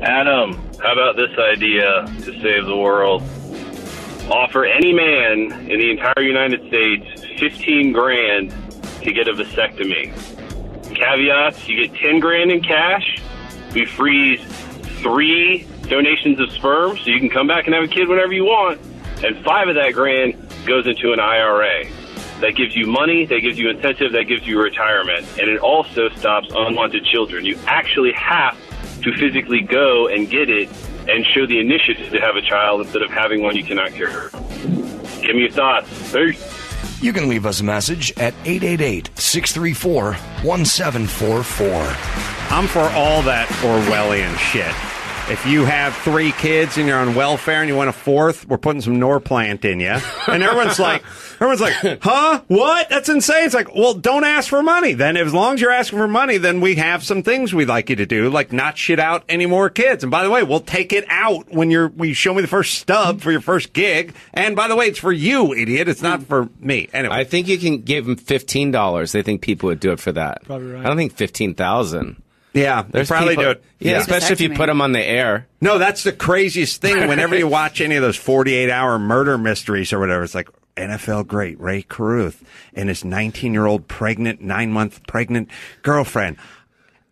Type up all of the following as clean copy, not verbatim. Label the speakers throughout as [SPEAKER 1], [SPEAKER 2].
[SPEAKER 1] Adam, how about this idea to save the world? Offer any man in the entire United States 15 grand to get a vasectomy. Caveats, you get 10 grand in cash. We freeze 3 donations of sperm, so you can come back and have a kid whenever you want. And 5 of that grand goes into an IRA. That gives you money, that gives you incentive, that gives you retirement. And it also stops unwanted children. You actually have to physically go and get it and show the initiative to have a child instead of having one you cannot care. Give me your thoughts. Peace.
[SPEAKER 2] You can leave us a message at 888-634-1744.
[SPEAKER 3] I'm for all that Orwellian shit. If you have 3 kids and you're on welfare and you want a 4th, we're putting some Norplant in you. And everyone's like, huh? What? That's insane. It's like, well, don't ask for money. Then as long as you're asking for money, then we have some things we'd like you to do, like not shit out any more kids. And by the way, we'll take it out when you show me the first stub for your first gig. And by the way, it's for you, idiot. It's not for me. Anyway.
[SPEAKER 4] I think you can give them $15. They think people would do it for that.
[SPEAKER 5] Probably right.
[SPEAKER 4] I don't think 15,000.
[SPEAKER 3] Yeah, they probably do it.
[SPEAKER 4] Yeah, especially if you put them on the air.
[SPEAKER 3] No, that's the craziest thing. Whenever you watch any of those 48-hour murder mysteries or whatever, it's like NFL great Ray Carruth and his 19-year-old pregnant, 9-month pregnant girlfriend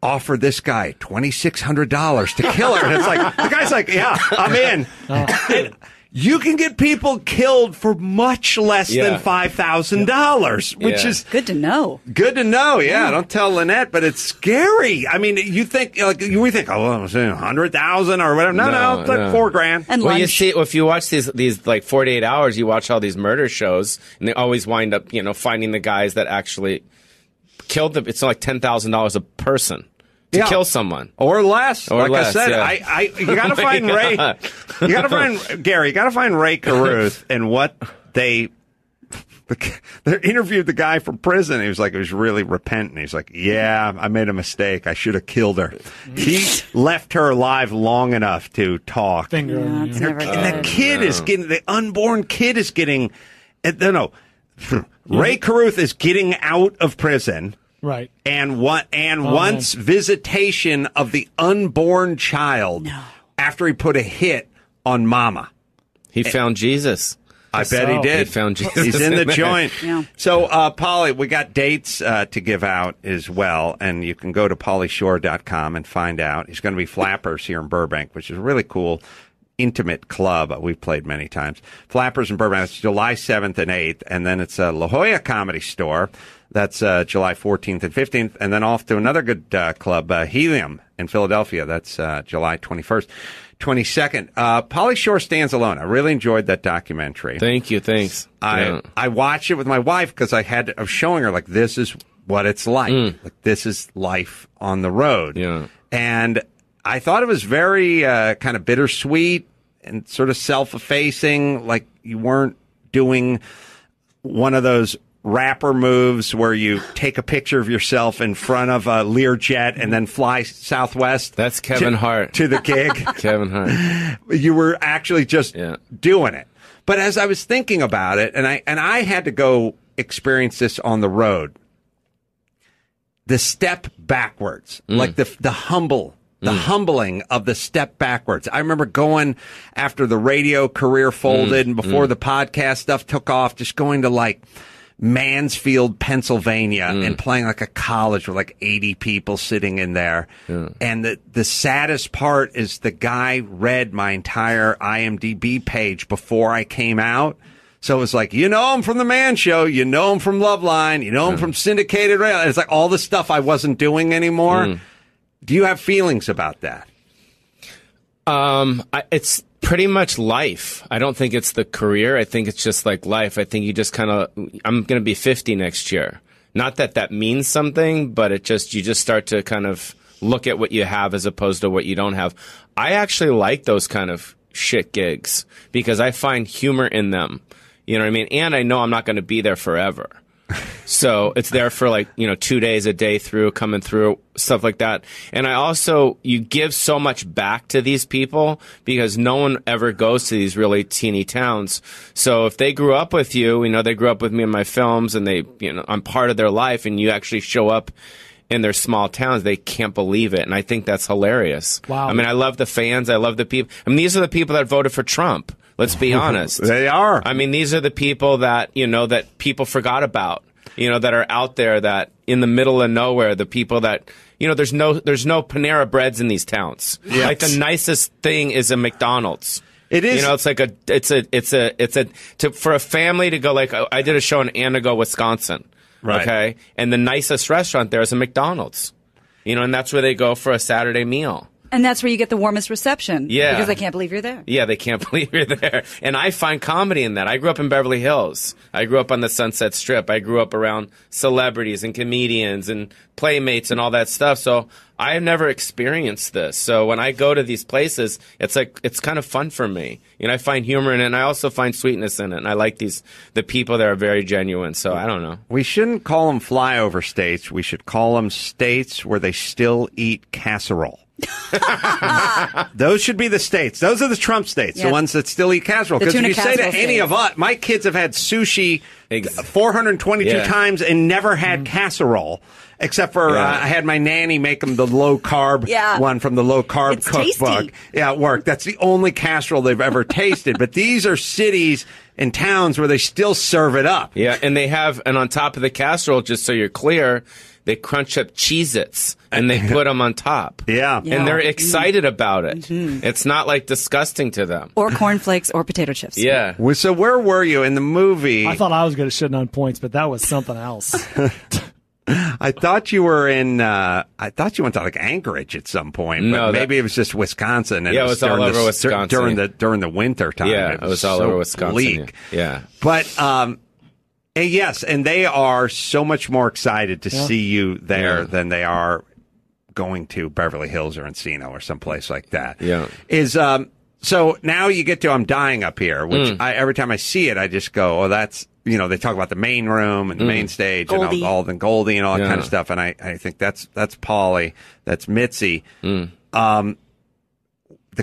[SPEAKER 3] offered this guy $2,600 to kill her. And it's like, the guy's like, yeah, I'm in. And you can get people killed for much less than $5,000, which is
[SPEAKER 6] good to know.
[SPEAKER 3] Good to know. Yeah, don't tell Lynette, but it's scary. I mean, you think we think, oh, well, 100,000 or whatever. No, it's like $4,000.
[SPEAKER 6] And
[SPEAKER 4] well, you see, if you watch these like 48 hours, you watch all these murder shows, and they always wind up, finding the guys that actually killed them. It's like $10,000 a person. To kill someone
[SPEAKER 3] or less,
[SPEAKER 4] or
[SPEAKER 3] like
[SPEAKER 4] less,
[SPEAKER 3] I said, you got to find Ray. You got to find Gary. You got to find Ray Carruth and what they interviewed the guy from prison. He was like, he was really repentant. He's like, yeah, I made a mistake. I should have killed her. He left her alive long enough to talk.
[SPEAKER 5] Finger.
[SPEAKER 3] And the kid is getting, the unborn kid is getting. No. Ray Carruth is getting out of prison.
[SPEAKER 5] Right.
[SPEAKER 3] And once visitation of the unborn child after he put a hit on Mama.
[SPEAKER 4] He found Jesus.
[SPEAKER 3] I bet he did.
[SPEAKER 4] He found Jesus.
[SPEAKER 3] He's in the joint.
[SPEAKER 6] Yeah.
[SPEAKER 3] So, Pauly, we got dates to give out as well, and you can go to paulyshore.com and find out. He's going to be Flappers here in Burbank, which is a really cool, intimate club we've played many times. Flappers in Burbank. It's July 7th and 8th, and then it's La Jolla Comedy Store. That's July 14th and 15th, and then off to another good club, Helium in Philadelphia. That's July 21st, 22nd. Pauly Shore Stands Alone. I really enjoyed that documentary.
[SPEAKER 4] Thank you. Thanks.
[SPEAKER 3] I watched it with my wife because I was showing her, like, this is what it's like. Like, this is life on the road.
[SPEAKER 4] Yeah.
[SPEAKER 3] And I thought it was very kind of bittersweet and sort of self-effacing, like you weren't doing one of those rapper moves where you take a picture of yourself in front of a Learjet and then fly Southwest.
[SPEAKER 4] That's Kevin Hart.
[SPEAKER 3] To the gig.
[SPEAKER 4] Kevin Hart.
[SPEAKER 3] You were actually just doing it. But as I was thinking about it, and I had to go experience this on the road, the step backwards, like the humbling of the step backwards. I remember going after the radio career folded and before the podcast stuff took off, just going to like Mansfield, Pennsylvania, and playing like a college with like 80 people sitting in there. Yeah. And the saddest part is the guy read my entire IMDb page before I came out. So it was like, you know him from The Man Show, you know him from Loveline, you know him from Syndicated Radio. It's like all the stuff I wasn't doing anymore. Do you have feelings about that?
[SPEAKER 4] It's pretty much life. I don't think it's the career. I think it's just like life. I think you just kind of, I'm going to be 50 next year. Not that that means something, but you just start to kind of look at what you have as opposed to what you don't have. I actually like those kind of shit gigs because I find humor in them. You know what I mean? And I know I'm not going to be there forever. So it's there for 2 days, a day through, coming through, stuff like that. And you give so much back to these people because no one ever goes to these really teeny towns. So if they grew up with you, they grew up with me in my films and I'm part of their life and you actually show up in their small towns, they can't believe it. And I think that's hilarious.
[SPEAKER 5] Wow.
[SPEAKER 4] I mean, I love the fans. I love the people. I mean, these are the people that voted for Trump. Let's be honest.
[SPEAKER 3] They are.
[SPEAKER 4] I mean, these are the people that, that people forgot about, that are out there, that in the middle of nowhere, the people that, there's no Panera Breads in these towns.
[SPEAKER 3] Yes.
[SPEAKER 4] Like the nicest thing is a McDonald's.
[SPEAKER 3] It is.
[SPEAKER 4] It's like for a family to go, like, I did a show in Antigo, Wisconsin.
[SPEAKER 3] Right.
[SPEAKER 4] Okay. And the nicest restaurant there is a McDonald's, and that's where they go for a Saturday meal.
[SPEAKER 6] And that's where you get the warmest reception.
[SPEAKER 4] Yeah.
[SPEAKER 6] Because they can't believe you're there.
[SPEAKER 4] Yeah, they can't believe you're there. And I find comedy in that. I grew up in Beverly Hills. I grew up on the Sunset Strip. I grew up around celebrities and comedians and playmates and all that stuff. So I have never experienced this. So when I go to these places, it's kind of fun for me. I find humor in it, and I also find sweetness in it. And I like the people that are very genuine. So I don't know.
[SPEAKER 3] We shouldn't call them flyover states. We should call them states where they still eat casserole. Those should be the states. Those are the Trump states, the ones that still eat casserole. Because if you say to any of us, my kids have had sushi 422 times and never had casserole. Except for I had my nanny make them the low carb one from the low carb cookbook.
[SPEAKER 6] Tasty.
[SPEAKER 3] Yeah, it worked. That's the only casserole they've ever tasted. But these are cities and towns where they still serve it up.
[SPEAKER 4] Yeah, and and on top of the casserole, just so you're clear, they crunch up Cheez-Its and they put them on top.
[SPEAKER 3] Yeah.
[SPEAKER 4] And they're excited about it. Mm-hmm. It's not like disgusting to them.
[SPEAKER 6] Or cornflakes or potato chips.
[SPEAKER 4] Yeah.
[SPEAKER 3] So where were you in the movie?
[SPEAKER 5] I thought I was going to shit on points, but that was something else.
[SPEAKER 3] I thought you were I thought you went to like Anchorage at some point.
[SPEAKER 4] No,
[SPEAKER 3] but maybe it was just Wisconsin. And
[SPEAKER 4] it was all over Wisconsin.
[SPEAKER 3] During the winter time.
[SPEAKER 4] Yeah, it was all over Wisconsin.
[SPEAKER 3] Bleak.
[SPEAKER 4] Yeah.
[SPEAKER 3] But, yes, and they are so much more excited to see you there than they are going to Beverly Hills or Encino or someplace like that.
[SPEAKER 4] Yeah.
[SPEAKER 3] So now you get to I'm Dying Up Here, which every time I see it, I just go, oh, that's, they talk about the main room and the main stage
[SPEAKER 6] Goldie.
[SPEAKER 3] and all Goldie and all that kind of stuff. And I think that's Pauly, that's Mitzi. The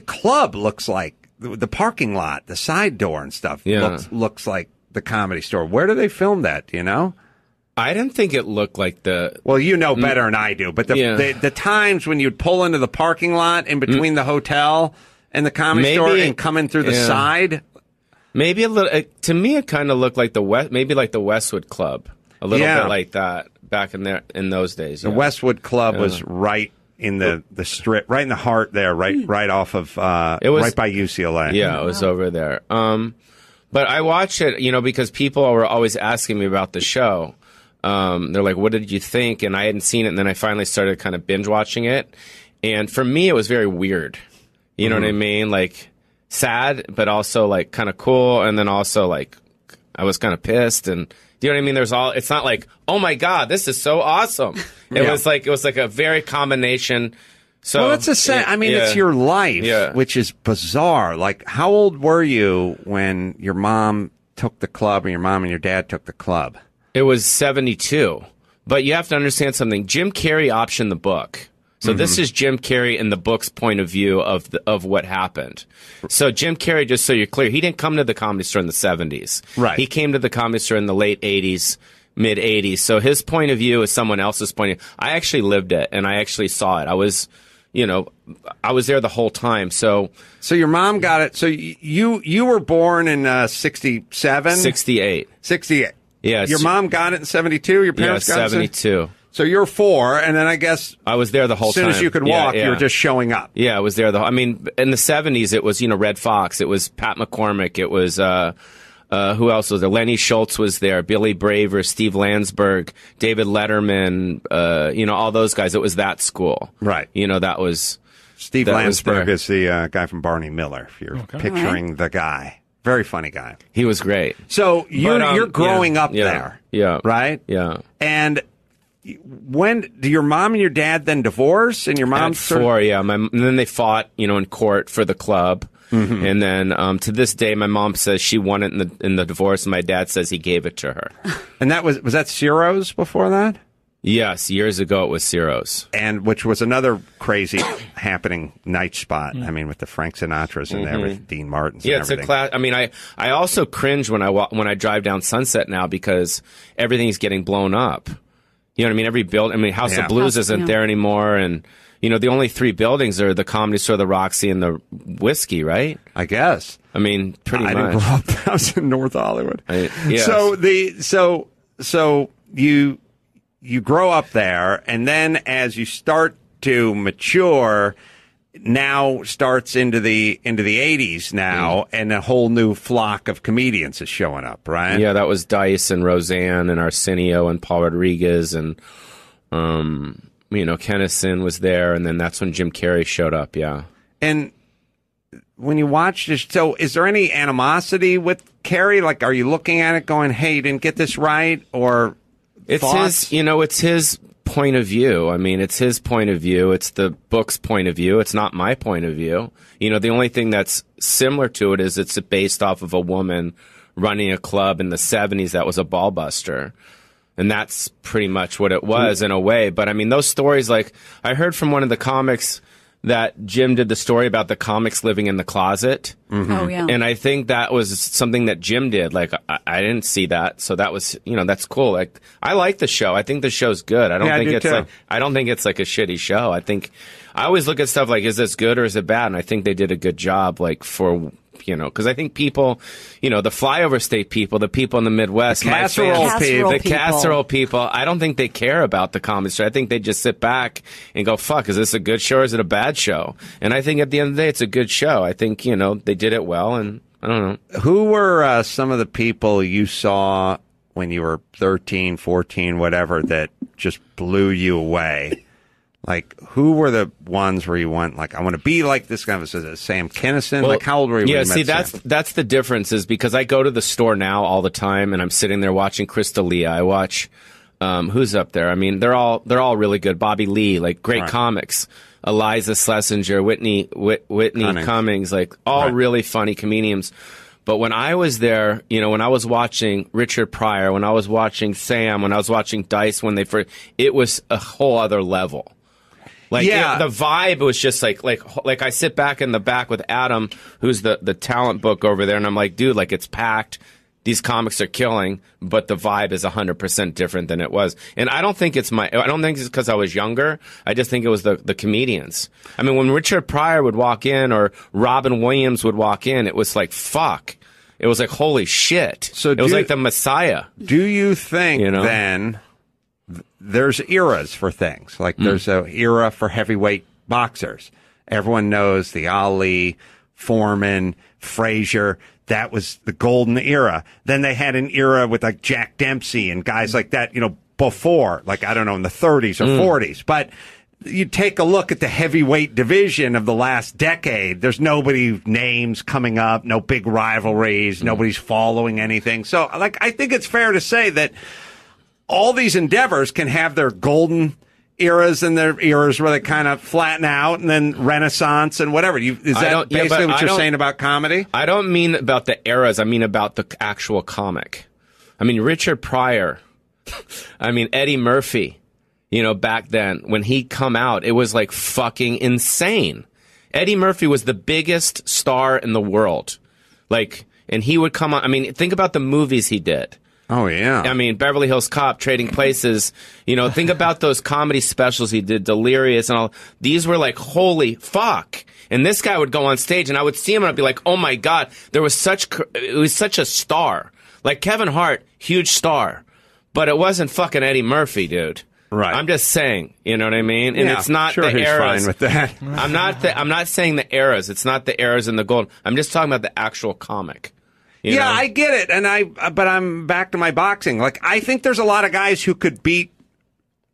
[SPEAKER 3] club looks like the parking lot, the side door and stuff looks like the Comedy Store. Where do they film that? Do you know?
[SPEAKER 4] I didn't think it looked like the...
[SPEAKER 3] Well, you know better than I do. But the times when you'd pull into the parking lot in between the hotel and the Comedy Store and come in through the side...
[SPEAKER 4] Maybe a little... to me, it kind of looked like maybe like the Westwood Club. A little bit like that back in those days.
[SPEAKER 3] The Westwood Club was right in the strip, right in the heart there, right off of... it was, right by UCLA.
[SPEAKER 4] Yeah, it was over there. But I watched it, because people were always asking me about the show. They're like, what did you think? And I hadn't seen it, and then I finally started kind of binge watching it. And for me, it was very weird. You know what I mean? Like, sad, but also, like, kind of cool. And then also, like, I was kind of pissed. And do you know what I mean? It's not like, oh my God, this is so awesome. It was like a very combination. So,
[SPEAKER 3] well, it's it's your life, which is bizarre. Like, how old were you when your mom took the club and your mom and your dad took the club?
[SPEAKER 4] It was 72. But you have to understand something. Jim Carrey optioned the book. So this is Jim Carrey in the book's point of view of what happened. So Jim Carrey, just so you're clear, he didn't come to the Comedy Store in the 70s. Right. He came to the Comedy Store in the late 80s, mid 80s. So his point of view is someone else's point of view. I actually lived it, and I actually saw it. I was there the whole time. So
[SPEAKER 3] your mom got it. So you were born in 67?
[SPEAKER 4] 68.
[SPEAKER 3] 68.
[SPEAKER 4] Yes.
[SPEAKER 3] Your mom got it in 72? Your parents got it in
[SPEAKER 4] 72.
[SPEAKER 3] So you're 4, and then I guess
[SPEAKER 4] I was there the whole time.
[SPEAKER 3] As soon as you could walk, you were just showing up.
[SPEAKER 4] Yeah, I was there. I mean, in the 70s, it was, Red Fox. It was Pat McCormick. It was, who else was there? Lenny Schultz was there. Billy Braver, Steve Landsberg, David Letterman, all those guys. It was that school.
[SPEAKER 3] Right.
[SPEAKER 4] That was...
[SPEAKER 3] Steve Landsberg is the guy from Barney Miller, if you're picturing the guy. Very funny guy.
[SPEAKER 4] He was great.
[SPEAKER 3] So you're growing up there.
[SPEAKER 4] Yeah.
[SPEAKER 3] Right?
[SPEAKER 4] Yeah.
[SPEAKER 3] And... when do your mom and your dad then divorce? And your mom
[SPEAKER 4] at 4, and then they fought, in court for the club. Mm-hmm. And then to this day, my mom says she won it in the divorce, and my dad says he gave it to her.
[SPEAKER 3] And that was that Ciro's before that?
[SPEAKER 4] Yes, years ago it was Ciro's,
[SPEAKER 3] and which was another crazy happening night spot. I mean, with the Frank Sinatras and everything, Dean Martins.
[SPEAKER 4] Yeah,
[SPEAKER 3] and everything.
[SPEAKER 4] It's a class. I mean, I also cringe when I drive down Sunset now because everything's getting blown up. You know what I mean? Every building. I mean, House of Blues isn't there anymore, and you know the only 3 buildings are the Comedy Store, the Roxy, and the Whiskey, right?
[SPEAKER 3] I guess.
[SPEAKER 4] I mean, pretty much.
[SPEAKER 3] I didn't grow up. I was in North Hollywood.
[SPEAKER 4] Yes.
[SPEAKER 3] So you grow up there, and then as you start to mature, now starts into the 80s now, and a whole new flock of comedians is showing up, right?
[SPEAKER 4] Yeah, that was Dice and Roseanne and Arsenio and Paul Rodriguez and Kennison was there, and then that's when Jim Carrey showed up. Yeah,
[SPEAKER 3] and when you watch this, so is there any animosity with Carrey? Like, are you looking at it going, "Hey, you didn't get this right," or
[SPEAKER 4] it's
[SPEAKER 3] thoughts?
[SPEAKER 4] It's his point of view. I mean, it's his point of view. It's the book's point of view. It's not my point of view. You know, the only thing that's similar to it is it's based off of a woman running a club in the 70s that was a ball buster. And that's pretty much what it was in a way. But I mean, those stories, like I heard from one of the comics that Jim did the story about the comics living in the closet.
[SPEAKER 6] Mm-hmm. Oh, yeah.
[SPEAKER 4] And I think that was something that Jim did. Like, I didn't see that. So that was, that's cool. Like, I like the show. I think the show's good. I don't think it's like a shitty show. I always look at stuff like, is this good or is it bad? And I think they did a good job, like, for, because I think people, the flyover state people, the people in the Midwest,
[SPEAKER 3] the
[SPEAKER 4] casserole people, I don't think they care about the comedy show. I think they just sit back and go, fuck, is this a good show or is it a bad show? And I think at the end of the day, it's a good show. I think, they did it well, and I don't know.
[SPEAKER 3] Who were some of the people you saw when you were 13, 14, whatever, that just blew you away? Like, who were the ones where you went, like, I want to be like this guy? Was it Sam Kinison? Well, like, how old were you when you met Sam?
[SPEAKER 4] That's the difference, is because I go to the store now all the time, and I'm sitting there watching Chris D'Elia. I watch, who's up there? I mean, they're all really good. Bobby Lee, like, great comics. Eliza Schlesinger, Whitney Cummings, like, all really funny comedians. But when I was there, when I was watching Richard Pryor, when I was watching Sam, when I was watching Dice, it was a whole other level. Like, the vibe was just like I sit back in the back with Adam, who's the talent book over there, and I'm like, dude, like, it's packed. These comics are killing, but the vibe is 100% different than it was. And I don't think it's because I was younger. I just think it was the comedians. I mean, when Richard Pryor would walk in or Robin Williams would walk in, it was like, fuck. It was like, holy shit. So it was like the Messiah.
[SPEAKER 3] Do you think then there's eras for things? Like, there's an era for heavyweight boxers. Everyone knows the Ali, Foreman, Frazier. That was the golden era. Then they had an era with, like, Jack Dempsey and guys like that, before, like, I don't know, in the 30s or 40s. But you take a look at the heavyweight division of the last decade, there's nobody names coming up, no big rivalries, nobody's following anything. So, like, I think it's fair to say that all these endeavors can have their golden eras and their eras where they kind of flatten out, and then Renaissance and whatever. Is that basically what you're saying about comedy?
[SPEAKER 4] I don't mean about the eras. I mean about the actual comic. I mean, Richard Pryor. I mean, Eddie Murphy. Back then, when he'd come out, it was like fucking insane. Eddie Murphy was the biggest star in the world. Like, and he would come on. I mean, think about the movies he did.
[SPEAKER 3] Oh, yeah.
[SPEAKER 4] I mean, Beverly Hills Cop, Trading Places. Think about those comedy specials he did, Delirious and all. These were like, holy fuck. And this guy would go on stage, and I would see him, and I'd be like, oh, my God. It was such a star. Like Kevin Hart, huge star. But it wasn't fucking Eddie Murphy, dude.
[SPEAKER 3] Right.
[SPEAKER 4] I'm just saying, you know what I mean? And it's not the
[SPEAKER 3] he's
[SPEAKER 4] eras.
[SPEAKER 3] Fine with that.
[SPEAKER 4] I'm not saying the eras. It's not the eras and the gold. I'm just talking about the actual comic. You know?
[SPEAKER 3] I get it, but I'm back to my boxing. Like, I think there's a lot of guys who could beat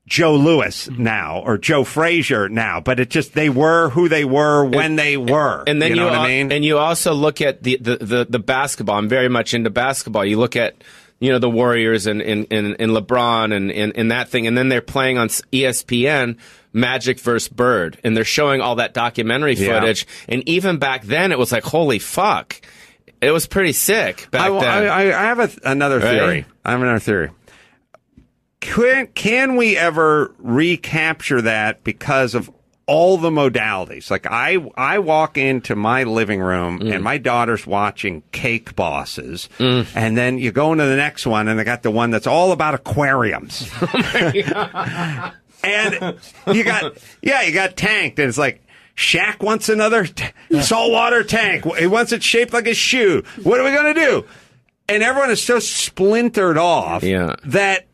[SPEAKER 3] Joe Louis now or Joe Frazier now, but it just, they were who they were when they were.
[SPEAKER 4] And then
[SPEAKER 3] you know what I mean?
[SPEAKER 4] And you also look at the basketball. I'm very much into basketball. You look at the Warriors and LeBron and that thing, and then they're playing on ESPN. Magic vs. Bird, and they're showing all that documentary footage. And even back then, it was like, holy fuck. It was pretty sick back then.
[SPEAKER 3] I have another theory. I have another theory. Can we ever recapture that because of all the modalities. Like I walk into my living room and my daughter's watching Cake Bosses, and then you go into the next one and they got the one that's all about aquariums. And you got Tanked, and it's like, Shaq wants another saltwater tank. He wants it shaped like a shoe. What are we going to do? And everyone is so splintered off that,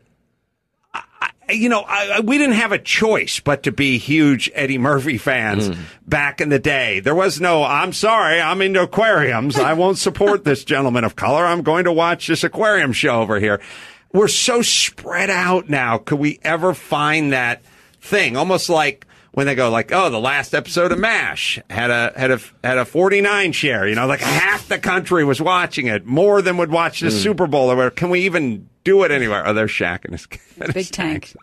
[SPEAKER 3] we didn't have a choice but to be huge Eddie Murphy fans back in the day. There was no, I'm sorry, I'm into aquariums. I won't support this gentleman of color. I'm going to watch this aquarium show over here. We're so spread out now. Could we ever find that thing? Almost like when they go like, oh, the last episode of MASH had a 49 share. Like half the country was watching it, more than would watch the Super Bowl. Or can we even do it anywhere? Oh, there's Shaq and his
[SPEAKER 6] Big Tank.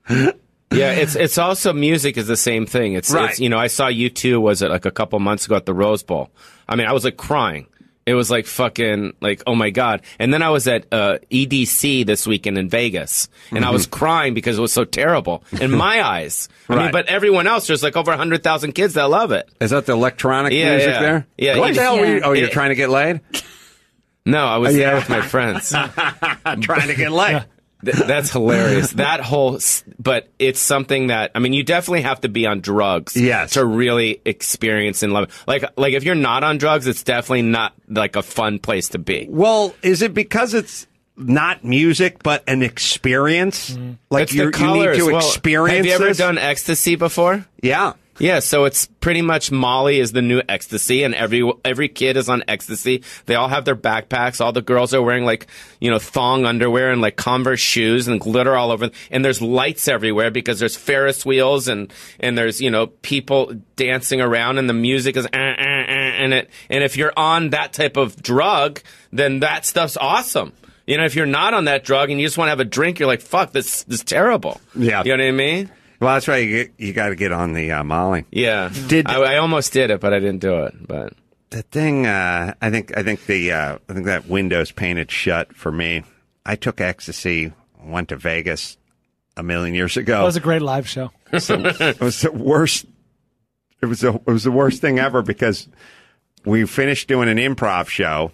[SPEAKER 4] Yeah, it's also music is the same thing. It's I saw U2, was it like a couple months ago at the Rose Bowl? I mean, I was like crying. It was like fucking like, oh my God. And then I was at EDC this weekend in Vegas, and I was crying because it was so terrible in my eyes. I mean, but everyone else, there's like over 100,000 kids that love it.
[SPEAKER 3] Is that the electronic music there?
[SPEAKER 4] Yeah.
[SPEAKER 3] What the hell were you? Oh, you're trying to get laid?
[SPEAKER 4] No, I was there with my friends.
[SPEAKER 3] Trying to get laid.
[SPEAKER 4] That's hilarious. But it's something that, I mean, you definitely have to be on drugs to really experience and love it. Like if you're not on drugs, it's definitely not like a fun place to be.
[SPEAKER 3] Well, is it because it's not music, but an experience? Like you need to experience
[SPEAKER 4] Have you ever
[SPEAKER 3] this?
[SPEAKER 4] done ecstasy before?
[SPEAKER 3] Yeah.
[SPEAKER 4] Yeah, so it's pretty much Molly is the new ecstasy, and every kid is on ecstasy. They all have their backpacks. All the girls are wearing like, thong underwear and like Converse shoes and glitter all over. And there's lights everywhere because there's Ferris wheels and there's, people dancing around, and the music is and if you're on that type of drug, then that stuff's awesome. If you're not on that drug and you just want to have a drink, you're like, fuck, this is terrible. Yeah. You know what I mean?
[SPEAKER 3] Well, that's why you got to get on the Molly.
[SPEAKER 4] Yeah, I almost did it, but I didn't do it. But
[SPEAKER 3] the thing, I think that window's painted shut for me. I took ecstasy, went to Vegas a million years ago.
[SPEAKER 5] That was a great live show.
[SPEAKER 3] So it was the worst. It was the worst thing ever because we finished doing an improv show,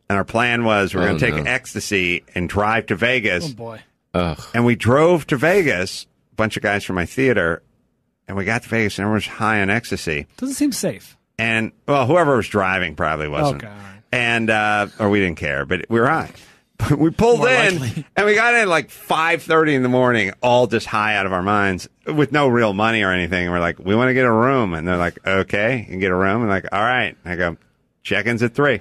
[SPEAKER 3] and our plan was we're going to take ecstasy and drive to Vegas.
[SPEAKER 5] Oh boy!
[SPEAKER 3] And we drove to Vegas. Bunch of guys from my theater, and we got to Vegas, and everyone was high on ecstasy.
[SPEAKER 5] Doesn't seem safe.
[SPEAKER 3] And, well, whoever was driving probably wasn't.
[SPEAKER 5] Okay, all right.
[SPEAKER 3] And, or we didn't care, but we were high. We pulled in, and we got in like 5:30 in the morning, all just high out of our minds, with no real money or anything. And we're like, we want to get a room. And they're like, okay, you can get a room. And like, all right. And I go, check-in's at 3.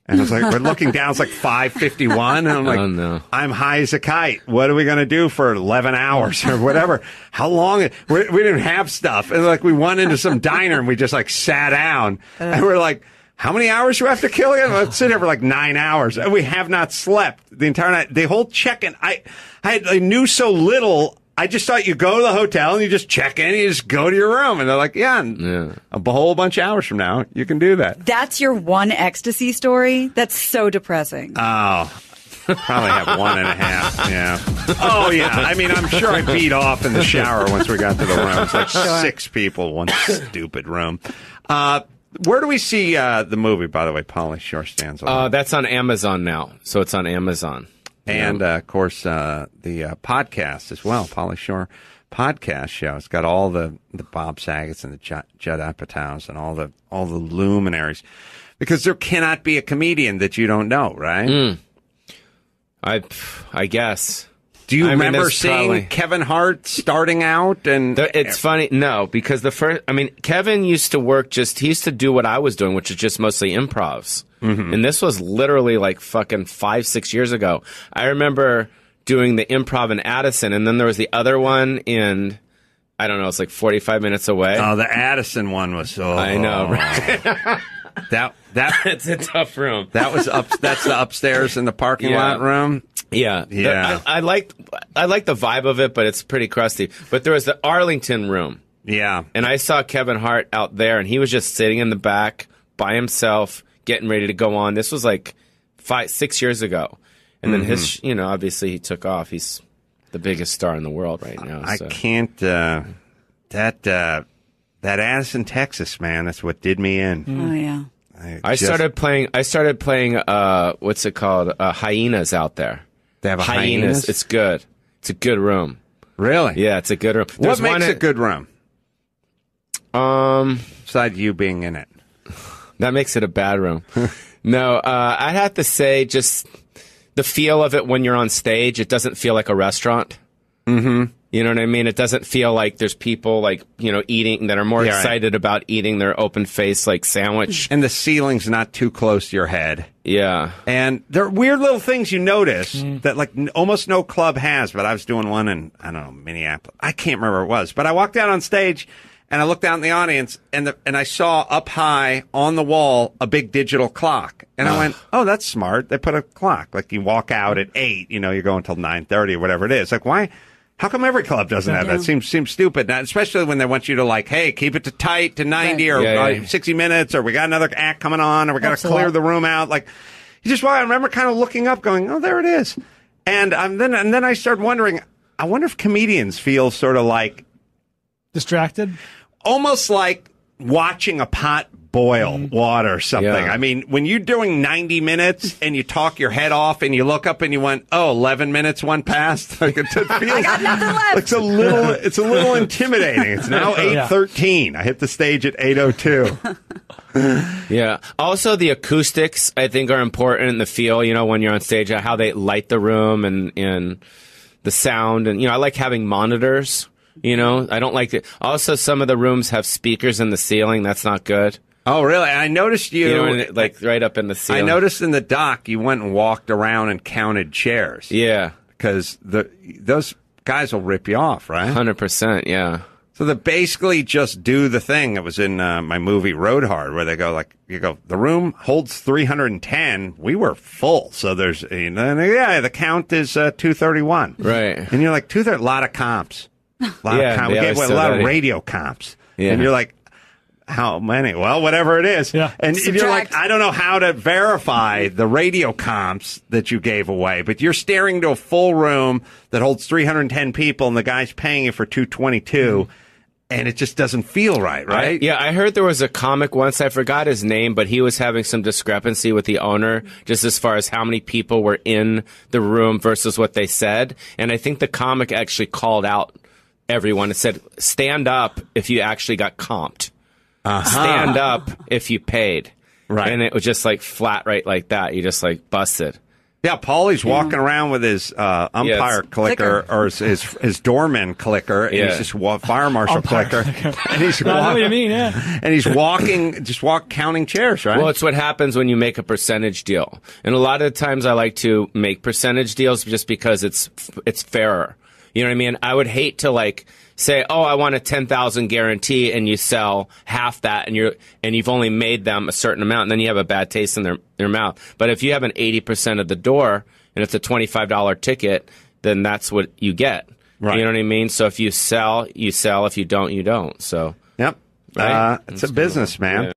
[SPEAKER 3] And I was like, we're looking down, it's like 5:51. And I'm like,
[SPEAKER 4] oh, no.
[SPEAKER 3] I'm high as a kite. What are we going to do for 11 hours or whatever? How long? We didn't have stuff. And like, we went into some diner and we just like sat down. And we're like, how many hours do we have to kill again? Let's sit here for like 9 hours. And we have not slept the entire night. The whole check-in, I knew so little. I just thought you go to the hotel and you just check in and you just go to your room. And they're like, a whole bunch of hours from now, you can do that.
[SPEAKER 6] That's your one ecstasy story? That's so depressing.
[SPEAKER 3] Oh, probably have 1.5. Yeah. Oh, yeah. I mean, I'm sure I beat off in the shower once we got to the room. It's like 6 people, one stupid room. Where do we see the movie, by the way? Pauly Shore Stands Alone.
[SPEAKER 4] That's on Amazon now. So it's on Amazon.
[SPEAKER 3] And, of course, the podcast as well, Pauly Shore podcast show. It's got all the Bob Saget's and the Judd Apatows and all the luminaries. Because there cannot be a comedian that you don't know, right?
[SPEAKER 4] I guess.
[SPEAKER 3] Do you remember seeing Kevin Hart starting out? And
[SPEAKER 4] it's funny. No, because Kevin used to work he used to do what I was doing, which is just mostly improvs. Mm-hmm. And this was literally like fucking 5-6 years ago. I remember doing the improv in Addison, and then there was the other one in, I don't know, it's like 45 minutes away.
[SPEAKER 3] Oh, the Addison one was
[SPEAKER 4] I know, right? It's a tough room.
[SPEAKER 3] That's the upstairs in the parking lot room.
[SPEAKER 4] Yeah. I like the vibe of it, but it's pretty crusty. But there was the Arlington room.
[SPEAKER 3] Yeah.
[SPEAKER 4] And I saw Kevin Hart out there, and he was just sitting in the back by himself, getting ready to go on. This was like 5-6 years ago. And then his, obviously he took off. He's the biggest star in the world right now.
[SPEAKER 3] I can't, that Addison, Texas, man, that's what did me in.
[SPEAKER 6] Oh yeah.
[SPEAKER 4] I started playing. What's it called? Hyenas out there.
[SPEAKER 3] They have a hyenas.
[SPEAKER 4] It's good. It's a good room.
[SPEAKER 3] Really?
[SPEAKER 4] Yeah, it's a good room.
[SPEAKER 3] What makes a good room? Besides you being in it,
[SPEAKER 4] that makes it a bad room. No, I'd have to say just the feel of it when you're on stage. It doesn't feel like a restaurant.
[SPEAKER 3] Mm-hmm.
[SPEAKER 4] You know what I mean? It doesn't feel like there's people eating that are more excited about eating their open face sandwich.
[SPEAKER 3] And the ceiling's not too close to your head.
[SPEAKER 4] Yeah.
[SPEAKER 3] And there are weird little things you notice that almost no club has, but I was doing one in, I don't know, Minneapolis. I can't remember what it was, but I walked out on stage and I looked out in the audience and I saw up high on the wall a big digital clock. And I went, oh, that's smart. They put a clock. Like you walk out at 8, you're going until 9:30 or whatever it is. Like why? How come every club doesn't have that? Seems stupid. Now, especially when they want you to hey, keep it tight to 90 or 60 minutes, or we got another act coming on, or we got to clear the room out. I remember kind of looking up, going, oh, there it is. And then I started wondering, I wonder if comedians feel sort of
[SPEAKER 5] distracted,
[SPEAKER 3] almost like watching a pot boil water or something.
[SPEAKER 4] Yeah.
[SPEAKER 3] I mean, when you're doing 90 minutes and you talk your head off and you look up and you went, 11 minutes went past. It feels
[SPEAKER 6] I got nothing left.
[SPEAKER 3] It's a little intimidating. It's now 8:13. I hit the stage at 8:02.
[SPEAKER 4] Yeah. Also, the acoustics, I think, are important in the feel, when you're on stage, how they light the room and the sound. And, I like having monitors, I don't like it. Also, some of the rooms have speakers in the ceiling. That's not good.
[SPEAKER 3] Oh, really? I noticed
[SPEAKER 4] right up in the ceiling.
[SPEAKER 3] I noticed in the doc you went and walked around and counted chairs.
[SPEAKER 4] Yeah.
[SPEAKER 3] Because those guys will rip you off, right?
[SPEAKER 4] 100%, yeah.
[SPEAKER 3] So they basically just do the thing that was in my movie Road Hard, where they go the room holds 310. We were full, so there's the count is 231.
[SPEAKER 4] Right.
[SPEAKER 3] And you're like 230, a lot of comps, we gave a lot of radio comps, and you're like, how many? Well, whatever it is.
[SPEAKER 5] Yeah.
[SPEAKER 3] And you're like, I don't know how to verify the radio comps that you gave away, but you're staring to a full room that holds 310 people, and the guy's paying you for 222. And it just doesn't feel right?
[SPEAKER 4] I heard there was a comic once, I forgot his name, but he was having some discrepancy with the owner just as far as how many people were in the room versus what they said. And I think the comic actually called out everyone and said, stand up if you actually got comped. Stand up if you paid. Right. And it was just flat right like that. You just busted.
[SPEAKER 3] Yeah, Paulie's walking around with his umpire clicker or his doorman clicker, and he's just fire marshal clicker, and he's walking.
[SPEAKER 5] What do you mean? Yeah,
[SPEAKER 3] and he's walking, counting chairs, right?
[SPEAKER 4] Well, it's what happens when you make a percentage deal, and a lot of times I like to make percentage deals just because it's fairer. You know what I mean? I would hate to say, oh, I want a 10,000 guarantee, and you sell half that, and you've only made them a certain amount, and then you have a bad taste in their mouth. But if you have an 80% of the door, and it's a $25 ticket, then that's what you get. Right. You know what I mean? So if you sell, you sell. If you don't, you don't. So
[SPEAKER 3] yep,
[SPEAKER 4] right?
[SPEAKER 3] It's a business, man. Yeah.